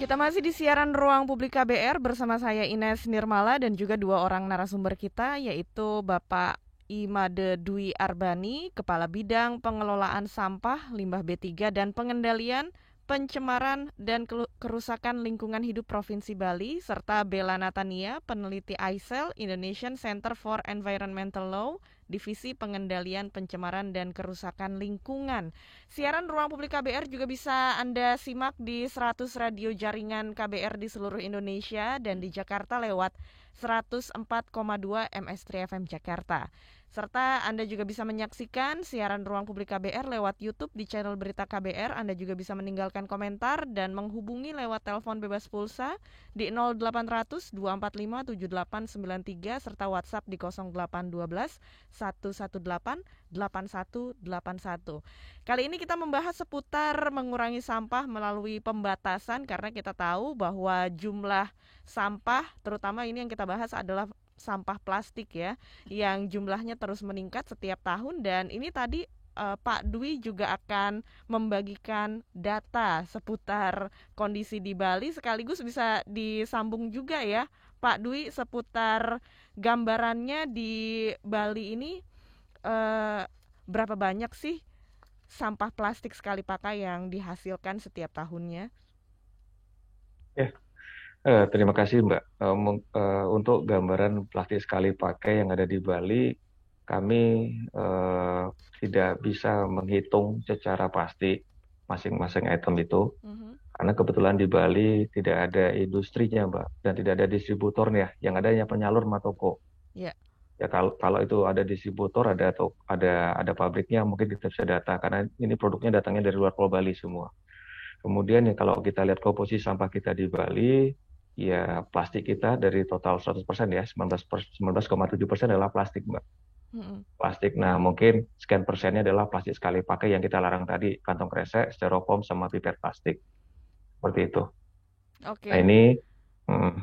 Kita masih di siaran Ruang Publik KBR bersama saya Ines Nirmala dan juga dua orang narasumber kita, yaitu Bapak Imade Dwi Arbani, Kepala Bidang Pengelolaan Sampah, Limbah B3 dan Pengendalian Pencemaran dan Kerusakan Lingkungan Hidup Provinsi Bali, serta Bella Natania, peneliti ICEL, Indonesian Center for Environmental Law, Divisi Pengendalian Pencemaran dan Kerusakan Lingkungan. Siaran Ruang Publik KBR juga bisa Anda simak di 100 radio jaringan KBR di seluruh Indonesia dan di Jakarta lewat 104,2 MS3 FM Jakarta. Serta Anda juga bisa menyaksikan siaran Ruang Publik KBR lewat YouTube di channel Berita KBR. Anda juga bisa meninggalkan komentar dan menghubungi lewat telepon bebas pulsa di 0800 245 7893 serta WhatsApp di 0812 118 8181. Kali ini kita membahas seputar mengurangi sampah melalui pembatasan karena kita tahu bahwa jumlah sampah, terutama ini yang kita bahas adalah sampah plastik ya, yang jumlahnya terus meningkat setiap tahun. Dan ini tadi Pak Dwi juga akan membagikan data seputar kondisi di Bali, sekaligus bisa disambung juga ya Pak Dwi seputar gambarannya di Bali ini, eh, berapa banyak sih sampah plastik sekali pakai yang dihasilkan setiap tahunnya? Ya, terima kasih Mbak. Untuk gambaran plastik sekali pakai yang ada di Bali, kami eh, tidak bisa menghitung secara pasti masing-masing item itu, Mhm. karena kebetulan di Bali tidak ada industrinya Mbak, dan tidak ada distributornya, yang ada hanya penyalur sama toko. Ya. Ya kalau itu ada distributor, ada pabriknya, mungkin kita bisa data, karena ini produknya datangnya dari luar Pulau Bali semua. Kemudian ya kalau kita lihat komposisi sampah kita di Bali, ya plastik kita dari total 100% ya, 19,7% adalah plastik, Mbak. Mhm. Plastik. Nah, mungkin sekian persennya adalah plastik sekali pakai yang kita larang tadi, kantong kresek, styrofoam, sama pipet plastik. Seperti itu. Nah, Oke. ini mm,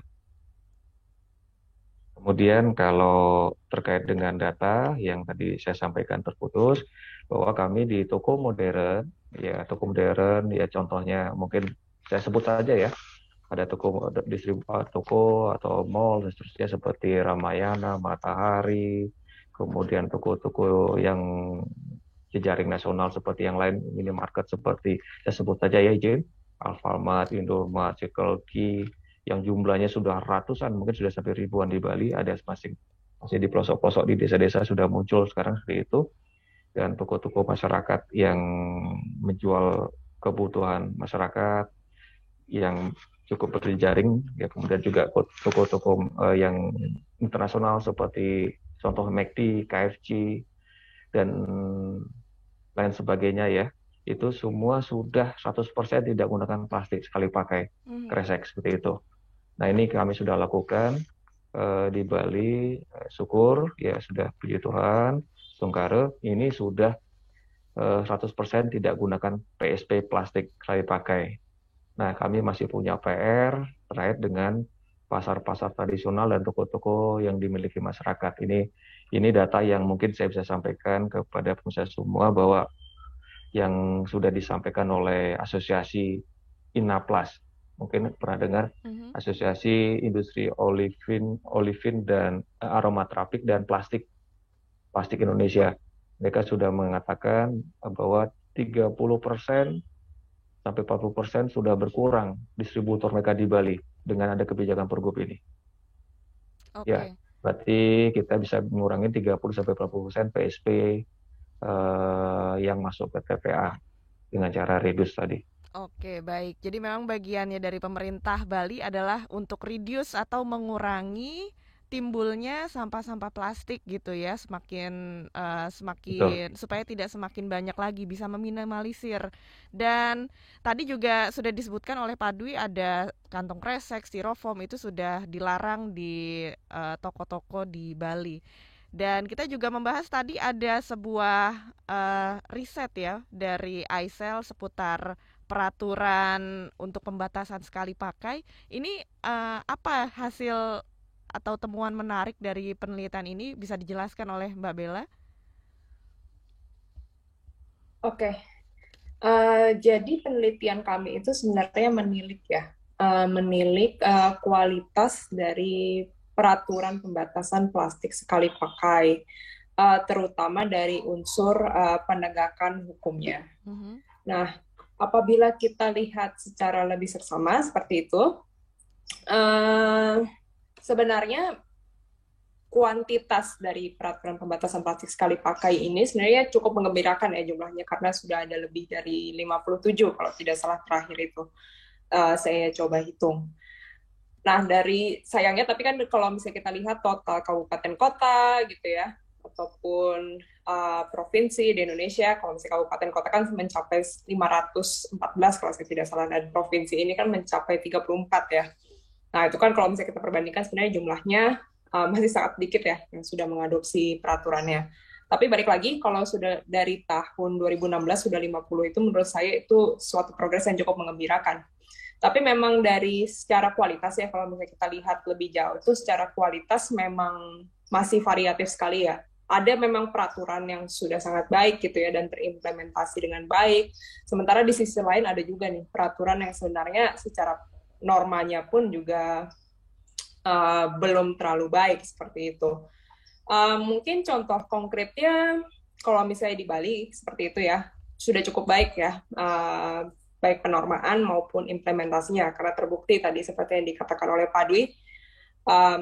kemudian kalau terkait dengan data yang tadi saya sampaikan terputus, bahwa kami di toko modern, ya contohnya mungkin saya sebut saja ya, ada toko atau mall dan seterusnya seperti Ramayana, Matahari, kemudian toko-toko yang jejaring nasional seperti yang lain, minimarket seperti saya sebut saja ya izin, Alfamart, Indomart, Circle K, yang jumlahnya sudah ratusan, mungkin sudah sampai ribuan di Bali, ada masih di pelosok-pelosok di desa-desa sudah muncul sekarang seperti itu, dan toko-toko masyarakat yang menjual kebutuhan masyarakat yang cukup berjejaring, ya kemudian juga toko-toko yang internasional seperti contoh McD, KFC dan lain sebagainya ya, itu semua sudah 100% tidak menggunakan plastik sekali pakai, Mhm. kresek seperti itu. Nah ini kami sudah lakukan di Bali, syukur ya sudah puji Tuhan, Tungkare ini sudah 100% tidak gunakan PSP plastik sekali pakai. Nah, kami masih punya PR terkait dengan pasar-pasar tradisional dan toko-toko yang dimiliki masyarakat. Ini data yang mungkin saya bisa sampaikan kepada pemirsa semua bahwa yang sudah disampaikan oleh Asosiasi Inaplas. Mungkin pernah dengar Mhm. Asosiasi Industri Olefin dan Aromaterapik dan Plastik Indonesia. Mereka sudah mengatakan bahwa 30% sampai 40% sudah berkurang distributor mereka di Bali dengan ada kebijakan Pergub ini. Ya, Oke. berarti kita bisa mengurangi 30 sampai 40% PSP yang masuk ke TPA dengan cara reduce tadi. Oke, baik. Jadi memang bagiannya dari pemerintah Bali adalah untuk reduce atau mengurangi timbulnya sampah-sampah plastik gitu ya, Betul. semakin supaya tidak semakin banyak lagi, bisa meminimalisir. Dan tadi juga sudah disebutkan oleh Pak Dwi ada kantong kresek, styrofoam itu sudah dilarang di toko-toko di Bali. Dan kita juga membahas tadi ada sebuah riset ya dari ICEL seputar peraturan untuk pembatasan sekali pakai. Ini apa hasil atau temuan menarik dari penelitian ini, bisa dijelaskan oleh Mbak Bella? Oke, jadi penelitian kami itu sebenarnya menilik ya. menilik kualitas dari peraturan pembatasan plastik sekali pakai, terutama dari unsur penegakan hukumnya. Nah, apabila kita lihat secara lebih seksama seperti itu, sebenarnya kuantitas dari peraturan pembatasan plastik sekali pakai ini sebenarnya cukup menggembirakan ya jumlahnya, karena sudah ada lebih dari 57 kalau tidak salah terakhir itu saya coba hitung. Nah, dari sayangnya, tapi kan kalau misalnya kita lihat total kabupaten kota gitu ya, ataupun provinsi di Indonesia, kalau misalnya kabupaten kota kan mencapai 514 kalau saya tidak salah, dan provinsi ini kan mencapai 34 ya. Nah, itu kan kalau misalnya kita perbandingkan sebenarnya jumlahnya masih sangat sedikit ya yang sudah mengadopsi peraturannya. Tapi balik lagi, kalau sudah dari tahun 2016 sudah 50, itu menurut saya itu suatu progres yang cukup mengembirakan. Tapi memang dari secara kualitas ya, kalau misalnya kita lihat lebih jauh, itu secara kualitas memang masih variatif sekali ya. Ada memang peraturan yang sudah sangat baik gitu ya, dan terimplementasi dengan baik. Sementara di sisi lain ada juga nih peraturan yang sebenarnya secara normanya pun juga belum terlalu baik seperti itu. Mungkin contoh konkretnya, kalau misalnya di Bali seperti itu ya, sudah cukup baik ya, baik penormaan maupun implementasinya, karena terbukti tadi seperti yang dikatakan oleh Pak Dwi,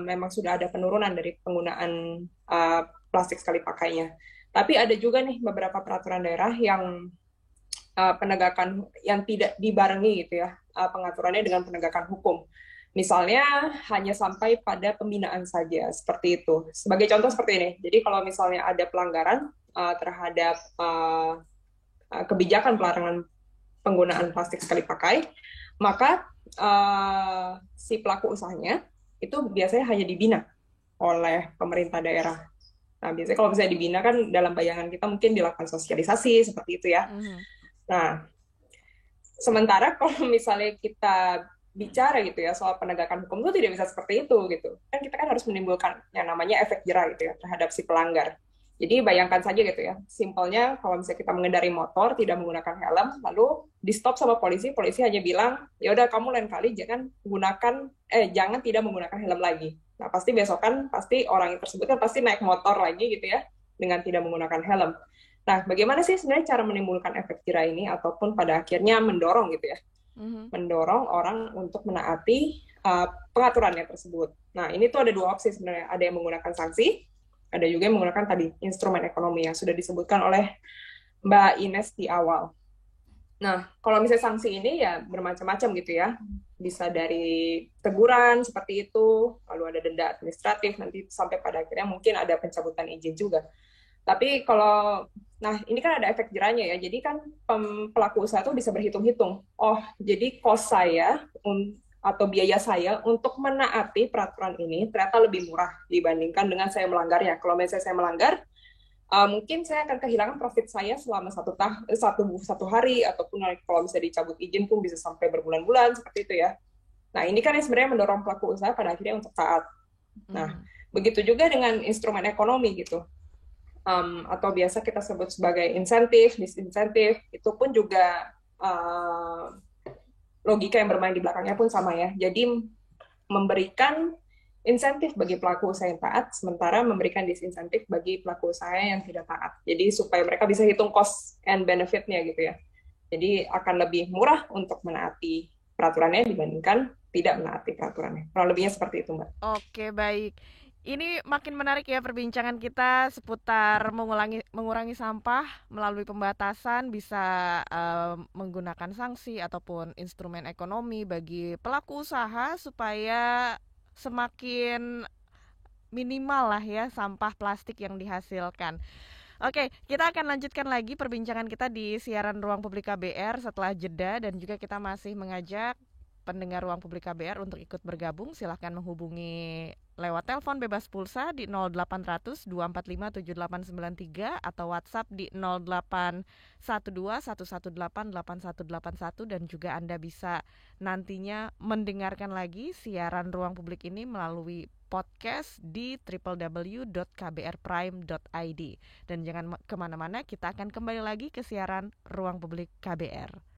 memang sudah ada penurunan dari penggunaan plastik sekali pakainya. Tapi ada juga nih beberapa peraturan daerah yang penegakan yang tidak dibarengi gitu ya, pengaturannya dengan penegakan hukum. Misalnya hanya sampai pada pembinaan saja, seperti itu. Sebagai contoh seperti ini, jadi kalau misalnya ada pelanggaran terhadap kebijakan pelarangan penggunaan plastik sekali pakai, maka si pelaku usahanya itu biasanya hanya dibina oleh pemerintah daerah. Nah, biasanya kalau misalnya dibina kan dalam bayangan kita mungkin dilakukan sosialisasi seperti itu ya. Nah, sementara kalau misalnya kita bicara gitu ya soal penegakan hukum itu tidak bisa seperti itu gitu. Kan kita kan harus menimbulkan yang namanya efek jerah gitu ya terhadap si pelanggar. Jadi bayangkan saja gitu ya, simpelnya kalau misalnya kita mengendari motor tidak menggunakan helm, lalu di stop sama polisi, polisi hanya bilang, ya udah kamu lain kali jangan tidak menggunakan helm lagi. Nah pasti besokan pasti orang yang tersebut kan pasti naik motor lagi gitu ya dengan tidak menggunakan helm. Nah bagaimana sih sebenarnya cara menimbulkan efek jerah ini ataupun pada akhirnya mendorong gitu ya, mendorong orang untuk menaati pengaturannya tersebut. Nah ini tuh ada dua opsi sebenarnya, ada yang menggunakan sanksi, ada juga yang menggunakan tadi instrumen ekonomi yang sudah disebutkan oleh Mbak Ines di awal. Nah, kalau misalnya sanksi ini ya bermacam-macam gitu ya. Bisa dari teguran seperti itu, lalu ada denda administratif, nanti sampai pada akhirnya mungkin ada pencabutan izin juga. Tapi kalau, nah ini kan ada efek jerahnya ya, jadi kan pelaku usaha tuh bisa berhitung-hitung. Oh, jadi cost saya atau biaya saya untuk menaati peraturan ini ternyata lebih murah dibandingkan dengan saya melanggarnya. Kalau misalnya saya melanggar, mungkin saya akan kehilangan profit saya selama satu hari, ataupun kalau misalnya dicabut izin pun bisa sampai berbulan-bulan seperti itu ya. Nah ini kan yang sebenarnya mendorong pelaku usaha pada akhirnya untuk taat. Nah begitu juga dengan instrumen ekonomi gitu. Atau biasa kita sebut sebagai insentif, disinsentif, itu pun juga logika yang bermain di belakangnya pun sama ya. Jadi memberikan insentif bagi pelaku usaha yang taat, sementara memberikan disinsentif bagi pelaku usaha yang tidak taat. Jadi supaya mereka bisa hitung cost and benefit-nya gitu ya. Jadi akan lebih murah untuk menaati peraturannya dibandingkan tidak menaati peraturannya. Kurang lebihnya seperti itu, Mbak. Oke, baik. Ini makin menarik ya perbincangan kita seputar mengurangi sampah melalui pembatasan, bisa menggunakan sanksi ataupun instrumen ekonomi bagi pelaku usaha supaya semakin minimal lah ya sampah plastik yang dihasilkan. Oke, kita akan lanjutkan lagi perbincangan kita di siaran Ruang Publik KBR setelah jeda, dan juga kita masih mengajak pendengar Ruang Publik KBR untuk ikut bergabung. Silahkan menghubungi lewat telepon bebas pulsa di 0800 245 7893 atau WhatsApp di 0812 118 8181, dan juga Anda bisa nantinya mendengarkan lagi siaran Ruang Publik ini melalui podcast di www.kbrprime.id. Dan jangan kemana-mana, kita akan kembali lagi ke siaran Ruang Publik KBR.